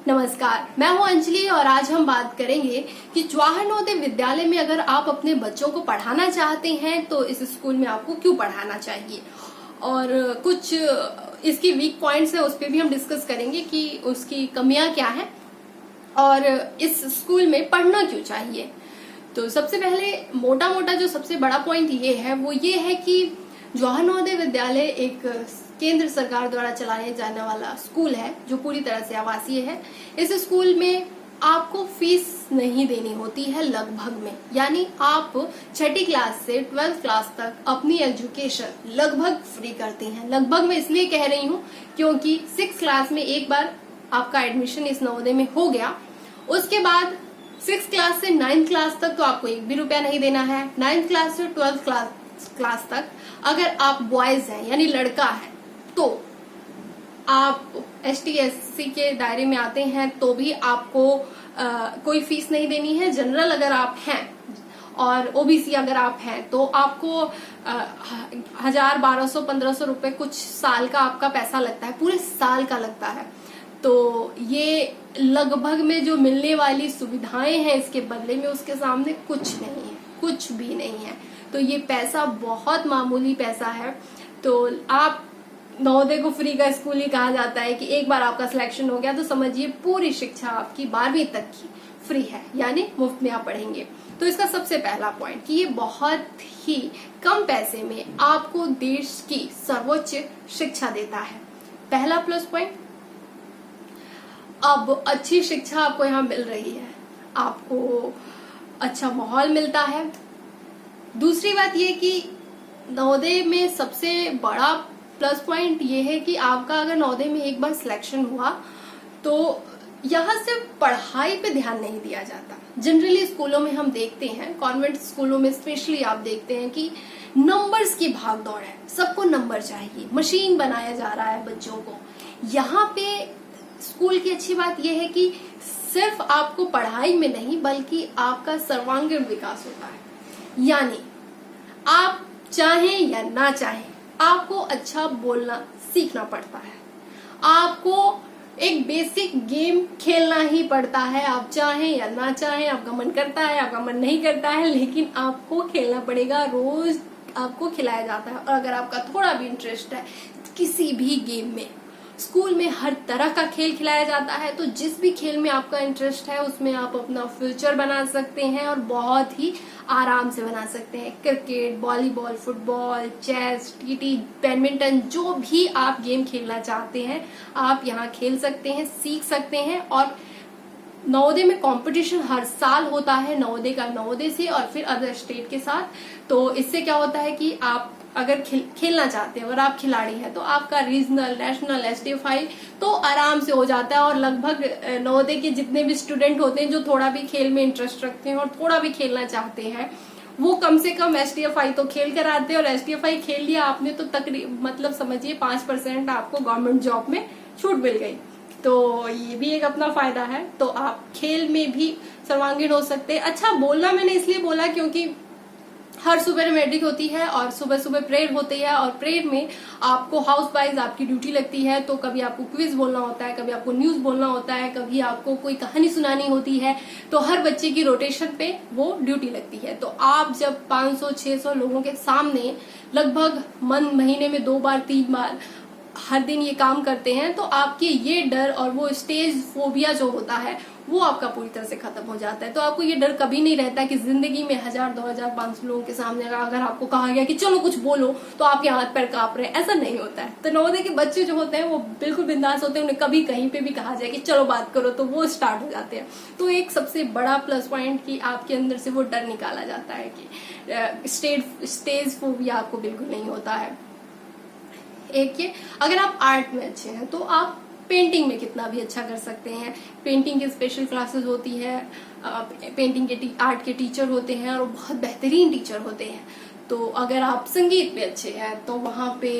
नमस्कार, मैं हूं अंजलि और आज हम बात करेंगे कि जवाहर नवोदय विद्यालय में अगर आप अपने बच्चों को पढ़ाना चाहते हैं तो इस स्कूल में आपको क्यों पढ़ाना चाहिए और कुछ इसकी वीक पॉइंट्स है उस पर भी हम डिस्कस करेंगे कि उसकी कमियां क्या हैं और इस स्कूल में पढ़ना क्यों चाहिए। तो सबसे पहले मोटा मोटा जो सबसे बड़ा पॉइंट ये है वो ये है कि जवाहर नवोदय विद्यालय एक केंद्र सरकार द्वारा चलाए जाने वाला स्कूल है जो पूरी तरह से आवासीय है। इस स्कूल में आपको फीस नहीं देनी होती है लगभग में, यानी आप छठी क्लास से 12th क्लास तक अपनी एजुकेशन लगभग फ्री करते हैं। लगभग मैं इसलिए कह रही हूँ क्योंकि 6th क्लास में एक बार आपका एडमिशन इस नवोदय में हो गया, उसके बाद 6th क्लास से 9th क्लास तक तो आपको एक भी रुपया नहीं देना है। 9th क्लास से 12th क्लास तक अगर आप बॉयज हैं यानी लड़का है तो आप ST/SC के दायरे में आते हैं तो भी आपको कोई फीस नहीं देनी है। जनरल अगर आप हैं और OBC अगर आप हैं तो आपको 1000, 1200, 1500 रुपए कुछ साल का आपका पैसा लगता है, पूरे साल का लगता है। तो ये लगभग में जो मिलने वाली सुविधाएं हैं इसके बदले में उसके सामने कुछ नहीं है, कुछ भी नहीं है। तो ये पैसा बहुत मामूली पैसा है। तो आप नवोदय को फ्री का स्कूल ही कहा जाता है कि एक बार आपका सिलेक्शन हो गया तो समझिए पूरी शिक्षा आपकी 12वीं तक की फ्री है, यानी मुफ्त में आप पढ़ेंगे। तो इसका सबसे पहला पॉइंट कि ये बहुत ही कम पैसे में आपको देश की सर्वोच्च शिक्षा देता है, पहला प्लस पॉइंट। अब अच्छी शिक्षा आपको यहाँ मिल रही है, आपको अच्छा माहौल मिलता है। दूसरी बात ये कि नवोदय में सबसे बड़ा प्लस पॉइंट ये है कि आपका अगर नवोदय में एक बार सिलेक्शन हुआ तो यहाँ सिर्फ पढ़ाई पे ध्यान नहीं दिया जाता। जनरली स्कूलों में हम देखते हैं, कॉन्वेंट स्कूलों में स्पेशली आप देखते हैं कि नंबर्स की भागदौड़ है, सबको नंबर चाहिए, मशीन बनाया जा रहा है बच्चों को। यहाँ पे स्कूल की अच्छी बात यह है कि सिर्फ आपको पढ़ाई में नहीं बल्कि आपका सर्वांगीण विकास होता है। यानी आप चाहें या ना चाहें आपको अच्छा बोलना सीखना पड़ता है, आपको एक बेसिक गेम खेलना ही पड़ता है। आप चाहें या ना चाहें, आपका मन करता है, आपका मन नहीं करता है, लेकिन आपको खेलना पड़ेगा। रोज आपको खिलाया जाता है और अगर आपका थोड़ा भी इंटरेस्ट है किसी भी गेम में, स्कूल में हर तरह का खेल खिलाया जाता है। तो जिस भी खेल में आपका इंटरेस्ट है उसमें आप अपना फ्यूचर बना सकते हैं और बहुत ही आराम से बना सकते हैं। Cricket, volleyball, football, chess, TT, badminton, जो भी आप गेम खेलना चाहते हैं आप यहाँ खेल सकते हैं, सीख सकते हैं। और नवोदय में कंपटीशन हर साल होता है, नवोदय का नवोदय से और फिर अदर स्टेट के साथ। तो इससे क्या होता है कि आप अगर खेलना चाहते हैं और आप खिलाड़ी हैं तो आपका रीजनल, नेशनल, STFI तो आराम से हो जाता है। और लगभग नवोदय के जितने भी स्टूडेंट होते हैं जो थोड़ा भी खेल में इंटरेस्ट रखते हैं और थोड़ा भी खेलना चाहते हैं वो कम से कम STFI तो खेल कर आते हैं। और STFI खेल लिया आपने तो तकरीबन मतलब समझिए 5% आपको गवर्नमेंट जॉब में छूट मिल गई। तो ये भी एक अपना फायदा है। तो आप खेल में भी सर्वांगीण हो सकते हैं। अच्छा, बोलना मैंने इसलिए बोला क्योंकि हर सुबह मेट्रिक होती है और सुबह सुबह प्रेयर होती है और प्रेयर में आपको हाउस वाइज आपकी ड्यूटी लगती है। तो कभी आपको क्विज बोलना होता है, कभी आपको न्यूज बोलना होता है, कभी आपको कोई कहानी सुनानी होती है। तो हर बच्चे की रोटेशन पे वो ड्यूटी लगती है। तो आप जब 500-600 लोगों के सामने लगभग महीने में 2 बार 3 बार हर दिन ये काम करते हैं तो आपके ये डर और वो स्टेज फोबिया जो होता है वो आपका पूरी तरह से खत्म हो जाता है। तो आपको ये डर कभी नहीं रहता कि जिंदगी में 1000, 2000, 500 लोगों के सामने अगर आपको कहा गया कि चलो कुछ बोलो तो आपके हाथ पैर कांप रहे हैं, ऐसा नहीं होता है। तो नवोदय के बच्चे जो होते हैं वो बिल्कुल बिंदास होते हैं, उन्हें कभी कहीं पे भी कहा जाए कि चलो बात करो तो वो स्टार्ट हो जाते हैं। तो एक सबसे बड़ा प्लस पॉइंट कि आपके अंदर से वो डर निकाला जाता है कि स्टेज फोबिया आपको बिल्कुल नहीं होता है। एक ये, अगर आप आर्ट में अच्छे हैं तो आप पेंटिंग में कितना भी अच्छा कर सकते हैं। पेंटिंग की स्पेशल क्लासेस होती है, पेंटिंग के आर्ट के टीचर होते हैं और बहुत बेहतरीन टीचर होते हैं। तो अगर आप संगीत में अच्छे हैं तो वहां पे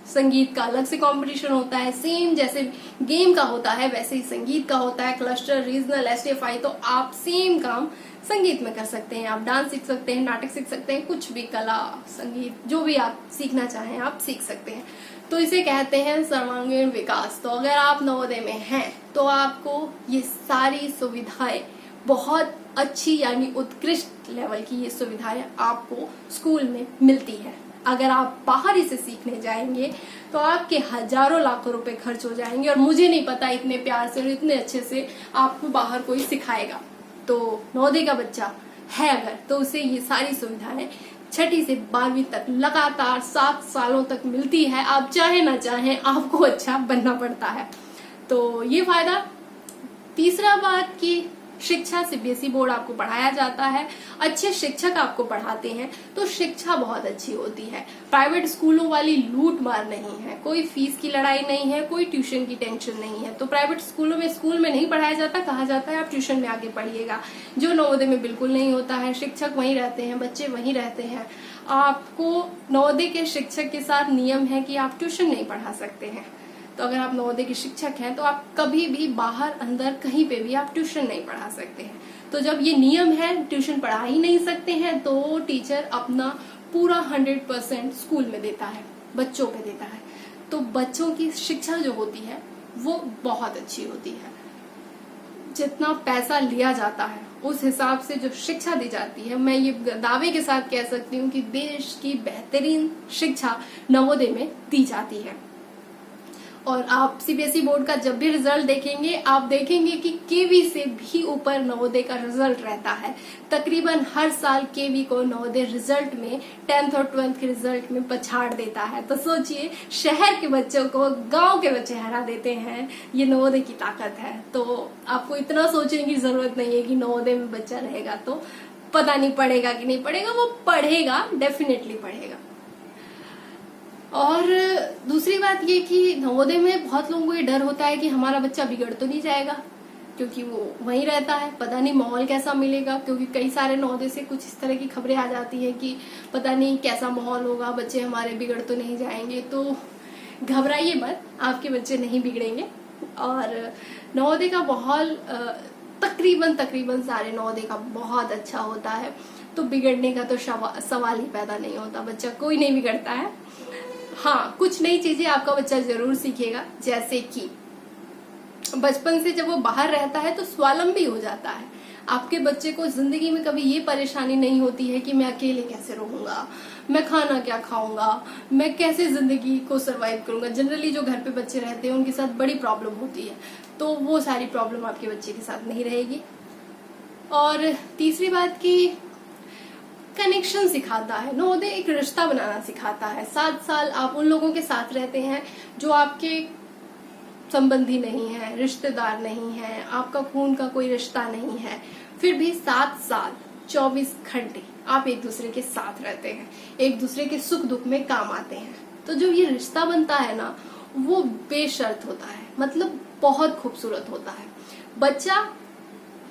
संगीत का अलग से कंपटीशन होता है, सेम जैसे गेम का होता है वैसे ही संगीत का होता है, क्लस्टर, रीजनल, STFI। तो आप सेम काम संगीत में कर सकते हैं, आप डांस सीख सकते हैं, नाटक सीख सकते हैं, कुछ भी कला, संगीत जो भी आप सीखना चाहें आप सीख सकते हैं। तो इसे कहते हैं सर्वांगीण विकास। तो अगर आप नवोदय में हैं तो आपको ये सारी सुविधाएं बहुत अच्छी यानी उत्कृष्ट लेवल की ये सुविधाएं आपको स्कूल में मिलती है। अगर आप बाहर इसे सीखने जाएंगे तो आपके हजारों लाखों रुपए खर्च हो जाएंगे और मुझे नहीं पता इतने प्यार से और इतने अच्छे से आपको बाहर कोई सिखाएगा। तो नवोदय का बच्चा है अगर तो उसे ये सारी सुविधाएं 6ठी से 12वीं तक लगातार 7 सालों तक मिलती है। आप चाहे ना चाहे आपको अच्छा बनना पड़ता है। तो ये फायदा। तीसरा बात कि शिक्षा सीबीएसई बोर्ड आपको पढ़ाया जाता है, अच्छे शिक्षक आपको पढ़ाते हैं तो शिक्षा बहुत अच्छी होती है। प्राइवेट स्कूलों वाली लूट मार नहीं है, कोई फीस की लड़ाई नहीं है, कोई ट्यूशन की टेंशन नहीं है। तो प्राइवेट स्कूलों में स्कूल में नहीं पढ़ाया जाता, कहा जाता है आप ट्यूशन में आके पढ़िएगा, जो नवोदय में बिल्कुल नहीं होता है। शिक्षक वहीं रहते हैं, बच्चे वहीं रहते हैं। आपको नवोदय के शिक्षक के साथ नियम है कि आप ट्यूशन नहीं पढ़ा सकते हैं। तो अगर आप नवोदय के शिक्षक हैं तो आप कभी भी बाहर अंदर कहीं पे भी आप ट्यूशन नहीं पढ़ा सकते हैं। तो जब ये नियम है, ट्यूशन पढ़ा ही नहीं सकते हैं, तो टीचर अपना पूरा 100% स्कूल में देता है, बच्चों पे देता है। तो बच्चों की शिक्षा जो होती है वो बहुत अच्छी होती है। जितना पैसा लिया जाता है उस हिसाब से जो शिक्षा दी जाती है, मैं ये दावे के साथ कह सकती हूँ कि देश की बेहतरीन शिक्षा नवोदय में दी जाती है। और आप सीबीएसई बोर्ड का जब भी रिजल्ट देखेंगे आप देखेंगे कि केवी से भी ऊपर नवोदय का रिजल्ट रहता है। तकरीबन हर साल केवी को नवोदय रिजल्ट में 10th और 12th के रिजल्ट में पछाड़ देता है। तो सोचिए, शहर के बच्चों को गांव के बच्चे हरा देते हैं, ये नवोदय की ताकत है। तो आपको इतना सोचने की जरूरत नहीं है कि नवोदय में बच्चा रहेगा तो पता नहीं पढ़ेगा कि नहीं पढ़ेगा, वो पढ़ेगा, डेफिनेटली पढ़ेगा। और दूसरी बात ये कि नवोदय में बहुत लोगों को ये डर होता है कि हमारा बच्चा बिगड़ तो नहीं जाएगा, क्योंकि वो वहीं रहता है, पता नहीं माहौल कैसा मिलेगा। क्योंकि कई सारे नवोदय से कुछ इस तरह की खबरें आ जाती है कि पता नहीं कैसा माहौल होगा, बच्चे हमारे बिगड़ तो नहीं जाएंगे। तो घबराइए मत, आपके बच्चे नहीं बिगड़ेंगे। और नवोदय का माहौल तकरीबन सारे नवोदय का बहुत अच्छा होता है। तो बिगड़ने का तो सवाल ही पैदा नहीं होता, बच्चा कोई नहीं बिगड़ता है। हाँ, कुछ नई चीजें आपका बच्चा जरूर सीखेगा, जैसे कि बचपन से जब वो बाहर रहता है तो स्वावलंबी हो जाता है। आपके बच्चे को जिंदगी में कभी ये परेशानी नहीं होती है कि मैं अकेले कैसे रहूंगा, मैं खाना क्या खाऊंगा, मैं कैसे जिंदगी को सरवाइव करूंगा। जनरली जो घर पे बच्चे रहते हैं उनके साथ बड़ी प्रॉब्लम होती है, तो वो सारी प्रॉब्लम आपके बच्चे के साथ नहीं रहेगी। और तीसरी बात की कनेक्शन सिखाता है नवोदय, एक रिश्ता बनाना सिखाता है। 7 साल आप उन लोगों के साथ रहते हैं जो आपके संबंधी नहीं है, रिश्तेदार नहीं है, आपका खून का कोई रिश्ता नहीं है, फिर भी 7 साल 24 घंटे आप एक दूसरे के साथ रहते हैं, एक दूसरे के सुख दुख में काम आते हैं। तो जो ये रिश्ता बनता है ना, वो बेशर्त होता है, मतलब बहुत खूबसूरत होता है। बच्चा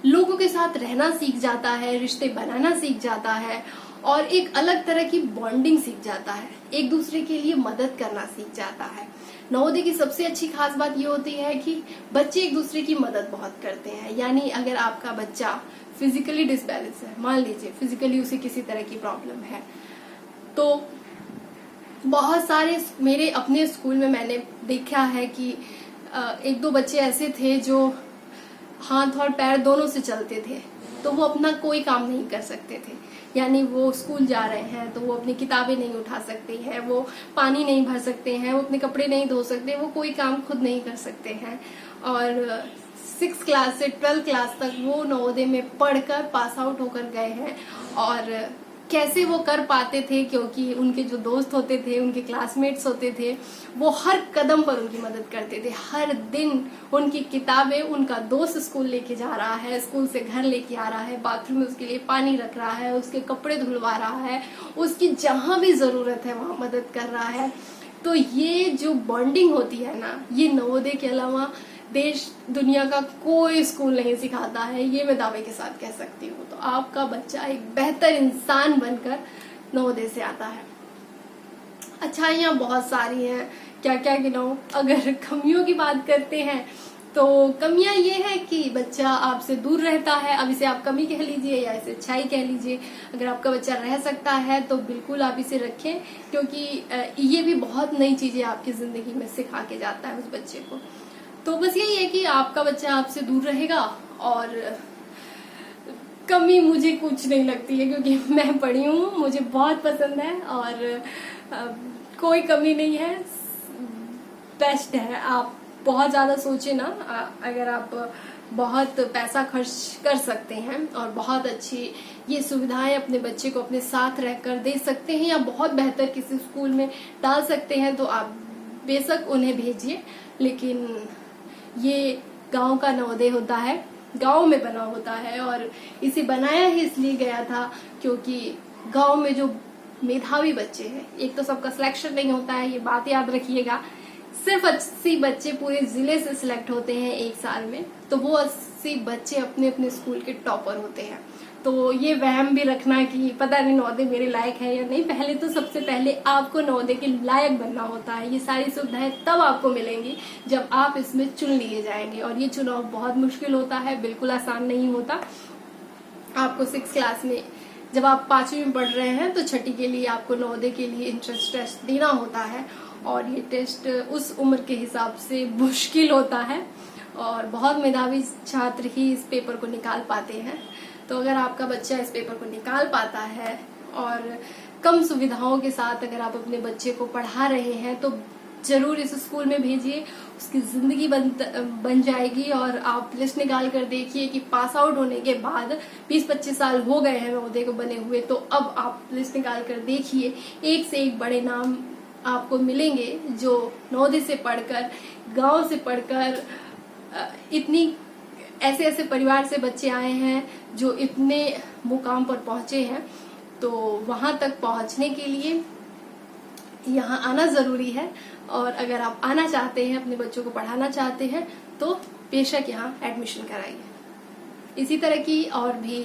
लोगों के साथ रहना सीख जाता है, रिश्ते बनाना सीख जाता है और एक अलग तरह की बॉन्डिंग सीख जाता है, एक दूसरे के लिए मदद करना सीख जाता है। नवोदय की सबसे अच्छी खास बात ये होती है कि बच्चे एक दूसरे की मदद बहुत करते हैं। यानी अगर आपका बच्चा फिजिकली डिसबैलेंस है, मान लीजिए फिजिकली उसे किसी तरह की प्रॉब्लम है, तो बहुत सारे मेरे अपने स्कूल में मैंने देखा है कि 1-2 बच्चे ऐसे थे जो हाथ और पैर दोनों से चलते थे, तो वो अपना कोई काम नहीं कर सकते थे। यानी वो स्कूल जा रहे हैं तो वो अपनी किताबें नहीं उठा सकते हैं, वो पानी नहीं भर सकते हैं, वो अपने कपड़े नहीं धो सकते, वो कोई काम खुद नहीं कर सकते हैं। और 6th क्लास से 12th क्लास तक वो नवोदय में पढ़कर पास आउट होकर गए हैं। और कैसे वो कर पाते थे, क्योंकि उनके जो दोस्त होते थे, उनके क्लासमेट्स होते थे, वो हर कदम पर उनकी मदद करते थे। हर दिन उनकी किताबें उनका दोस्त स्कूल लेके जा रहा है, स्कूल से घर लेके आ रहा है, बाथरूम में उसके लिए पानी रख रहा है, उसके कपड़े धुलवा रहा है, उसकी जहां भी जरूरत है वहां मदद कर रहा है। तो ये जो बॉन्डिंग होती है ना, ये नवोदय के अलावा देश दुनिया का कोई स्कूल नहीं सिखाता है, ये मैं दावे के साथ कह सकती हूँ। तो आपका बच्चा एक बेहतर इंसान बनकर नवोदय से आता है। अच्छाइयाँ बहुत सारी हैं, क्या क्या गिनाऊं। अगर कमियों की बात करते हैं तो कमियां ये है कि बच्चा आपसे दूर रहता है। अब इसे आप कमी कह लीजिए या इसे अच्छाई कह लीजिए। अगर आपका बच्चा रह सकता है तो बिल्कुल आप इसे रखें, क्योंकि ये भी बहुत नई चीजें आपकी जिंदगी में सिखा के जाता है उस बच्चे को। तो बस यही है कि आपका बच्चा आपसे दूर रहेगा। और कमी मुझे कुछ नहीं लगती है, क्योंकि मैं पढ़ी हूँ, मुझे बहुत पसंद है और कोई कमी नहीं है, बेस्ट है। आप बहुत ज्यादा सोचे ना, अगर आप बहुत पैसा खर्च कर सकते हैं और बहुत अच्छी ये सुविधाएं अपने बच्चे को अपने साथ रहकर दे सकते हैं या बहुत बेहतर किसी स्कूल में डाल सकते हैं, तो आप बेशक उन्हें भेजिए। लेकिन ये गांव का नवोदय होता है, गांव में बना होता है, और इसे बनाया ही इसलिए गया था क्योंकि गांव में जो मेधावी बच्चे हैं, एक तो सबका सिलेक्शन नहीं होता है, ये बात याद रखिएगा। सिर्फ 80 बच्चे पूरे जिले से सिलेक्ट होते हैं एक साल में, तो वो 80 बच्चे अपने अपने स्कूल के टॉपर होते हैं। तो ये वहम भी रखना कि पता नहीं नवोदय मेरे लायक है या नहीं, पहले तो सबसे पहले आपको नवोदय के लायक बनना होता है। ये सारी सुविधाएं तब आपको मिलेंगी जब आप इसमें चुन लिए जाएंगे, और ये चुनाव बहुत मुश्किल होता है, बिल्कुल आसान नहीं होता। आपको 6 क्लास में, जब आप 5वीं में पढ़ रहे हैं तो छठी के लिए आपको नवोदय के लिए इंट्रेंस टेस्ट देना होता है, और ये टेस्ट उस उम्र के हिसाब से मुश्किल होता है, और बहुत मेधावी छात्र ही इस पेपर को निकाल पाते हैं। तो अगर आपका बच्चा इस पेपर को निकाल पाता है और कम सुविधाओं के साथ अगर आप अपने बच्चे को पढ़ा रहे हैं, तो जरूर इस स्कूल में भेजिए। उसकी जिंदगी बन जाएगी। और आप लिस्ट निकाल कर देखिए कि पास आउट होने के बाद 20-25 साल हो गए हैं नवोदय को बने हुए, तो अब आप लिस्ट निकाल कर देखिए, एक से एक बड़े नाम आपको मिलेंगे जो नवोदय से पढ़कर, गांव से पढ़कर, इतनी ऐसे ऐसे परिवार से बच्चे आए हैं जो इतने मुकाम पर पहुंचे हैं। तो वहां तक पहुंचने के लिए यहाँ आना जरूरी है। और अगर आप आना चाहते हैं, अपने बच्चों को पढ़ाना चाहते हैं, तो बेशक यहाँ एडमिशन कराइए। इसी तरह की और भी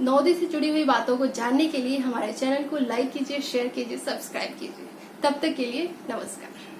नवोदय से जुड़ी हुई बातों को जानने के लिए हमारे चैनल को लाइक कीजिए, शेयर कीजिए, सब्सक्राइब कीजिए। तब तक के लिए नमस्कार।